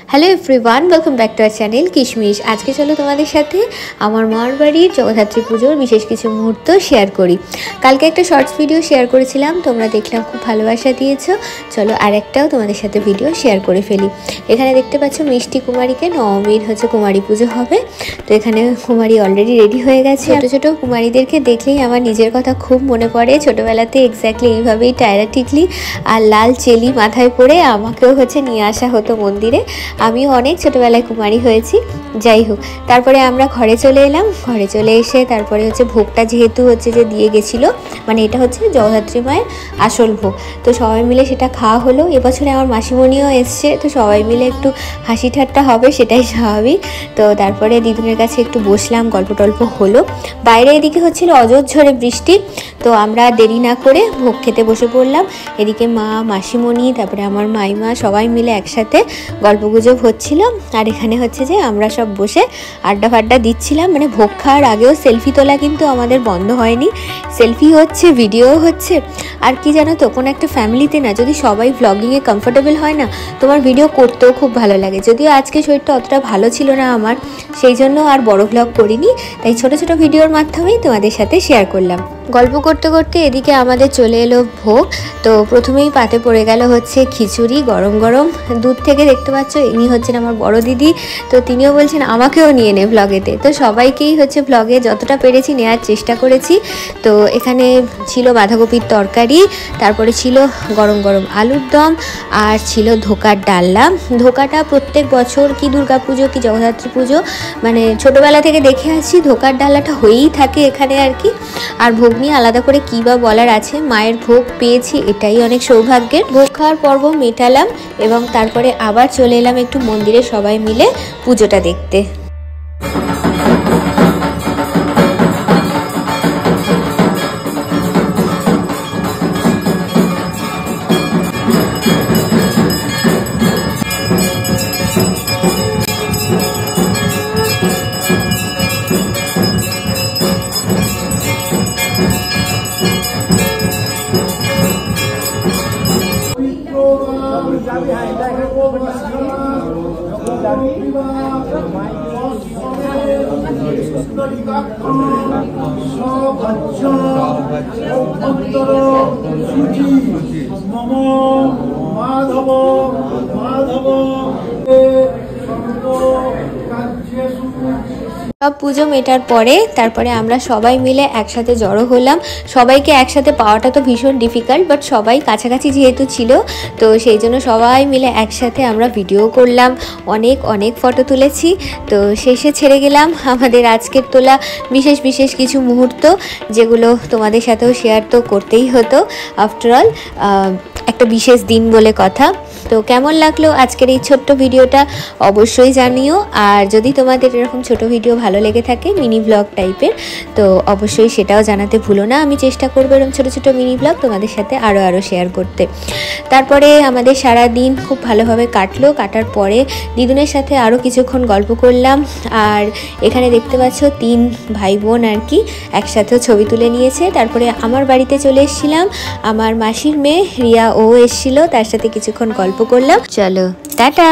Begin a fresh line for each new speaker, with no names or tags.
Hello everyone welcome back to our channel Kishmish. आज के चलो तुम्हारे साथे आमार मार बाड़ीर जगद्धात्री पुजोर विशेष किछु मुहूर्त शेयर करी। कालके एक शर्ट्स भिडियो शेयर करेছিলাম, তোমরা দেখলাম খুব ভালোবাসা দিয়েছো। চলো আরেকটাও তোমাদের সাথে ভিডিও শেয়ার করে ফেলি। এখানে দেখতে পাচ্ছ মিষ্টি কুমারীকে নবমীর কুমারী পুজো হবে। তো এখানে কুমারী অলরেডি রেডি হয়ে গেছে। ছোট ছোট কুমারীদেরকে দেখলেই আমার নিজের কথা খুব মনে পড়ে। ছোটবেলাতে এক্স্যাক্টলি এইভাবেই টায়রা টিকলি আর লাল চেলি মাথায় পরে আমাকেও নিয়ে আসা হতো মন্দিরে। আমিও অনেক ছোটবেলায় কুমারী হয়েছি। যাই হোক, তারপরে আমরা ঘরে চলে এলাম। ঘরে চলে এসে তারপরে ভোগটা যেহেতু যে দিয়ে গেছিলো, মানে এটা জগদ্ধাত্রী মায়ের আসল ভোগ, তো সবাই মিলে সেটা খাওয়া হলো। এবছরে আমার মাসিমণিও এসছে, তো সবাই মিলে একটু হাসি ঠাট্টা হবে, সেটাই স্বাভাবিক। তো তারপরে দিদুনের কাছে একটু বসলাম, গল্প টল্প হলো। বাইরে এদিকে অজস্র বৃষ্টি, তো আমরা দেরি না করে ভোগ খেতে বসে পড়লাম। এদিকে মা, মাসিমণি, তারপরে আমার মাইমা সবাই মিলে একসাথে গল্পগুজব হচ্ছিল। আর এখানে যে আমরা সব বসে আড্ডা ফাড্ডা দিচ্ছিলাম। মানে ভোগ খাওয়ার আগেও সেলফি তোলা কিন্তু আমাদের বন্ধ হয়নি। সেলফি হচ্ছে, ভিডিও হচ্ছে। আর কি জানো তো, কোনো একটা ফ্যামিলিতে না যদি সবাই ভ্লগিংয়ে কমফোর্টেবল হয় না, তোমার ভিডিও করতেও খুব ভালো লাগে। যদিও আজকে শরীরটা অতটা ভালো ছিল না আমার, সেই জন্য আর বড় ভ্লগ করিনি, তাই ছোট ছোট ভিডিওর মাধ্যমেই তোমাদের সাথে শেয়ার করলাম। গল্প করতে করতে এদিকে আমাদের চলে এলো ভোগ। তো প্রথমেই পাতে পড়ে গেল খিচুড়ি, গরম গরম। দূর থেকে দেখতে পাচ্ছ ইনি আমার বড় দিদি। তো তিনিও বলছেন আমাকেও নিয়ে নে ভ্লগেতে। তো সবাইকেই ভ্লগে যতটা পেরেছি নেওয়ার চেষ্টা করেছি। তো এখানে ছিল বাঁধাকপির তরকারি, তারপরে ছিল গরম গরম আলুর দম, আর ছিল ধোকার ডালনা। ধোকাটা প্রত্যেক বছর কি দুর্গা পুজো কি জগদ্ধাত্রী পুজো, মানে ছোটোবেলা থেকে দেখে আসছি ধোকার ডালনাটা হয়েই থাকে এখানে আর কি। আর ভোগ নিয়ে আলাদা করে কী বা বলার আছে, মায়ের ভোগ পেয়েছি, এটাই অনেক সৌভাগ্যের। ভোগ খাওয়ার পর্ব মেটালাম এবং তারপরে আবার চলে এলাম একটু মন্দিরে সবাই মিলে পুজোটা দেখতে। সব পুজো মেটার পরে তারপরে আমরা সবাই মিলে একসাথে জড়ো হলাম। সবাইকে একসাথে পাওয়াটা তো ভীষণ ডিফিকাল্ট, বাট সবাই কাছাকাছি যেহেতু ছিল, তো সেই জন্য সবাই মিলে একসাথে আমরা ভিডিও করলাম, অনেক অনেক ফটো তুলেছি। তো শেষে ছেড়ে গেলাম আমাদের আজকের তোলা বিশেষ বিশেষ কিছু মুহূর্ত, যেগুলো তোমাদের সাথেও শেয়ার তো করতেই হতো। আফটারঅল একটা বিশেষ দিন বলে কথা। তো কেমন লাগলো আজকের এই ছোট্ট ভিডিওটা অবশ্যই জানিও। আর যদি তোমাদের এরকম ছোট ভিডিও ভালো লেগে থাকে মিনি ব্লগ টাইপের, তো অবশ্যই সেটাও জানাতে ভুলো না। আমি চেষ্টা করবো এরকম ছোটো ছোটো মিনি ব্লগ তোমাদের সাথে আরও শেয়ার করতে। তারপরে আমাদের সারা দিন খুব ভালোভাবে কাটলো। কাটার পরে দিদুনের সাথে আরও কিছুক্ষণ গল্প করলাম। আর এখানে দেখতে পাচ্ছ 3 ভাই বোন আর কি একসাথেও ছবি তুলে নিয়েছে। তারপরে আমার বাড়িতে চলে এসেছিলাম, আমার মাসির মেয়ে রিয়া ও এসেছিলো, তার সাথে কিছুক্ষণ গল্প করলাম। চলো টাটা।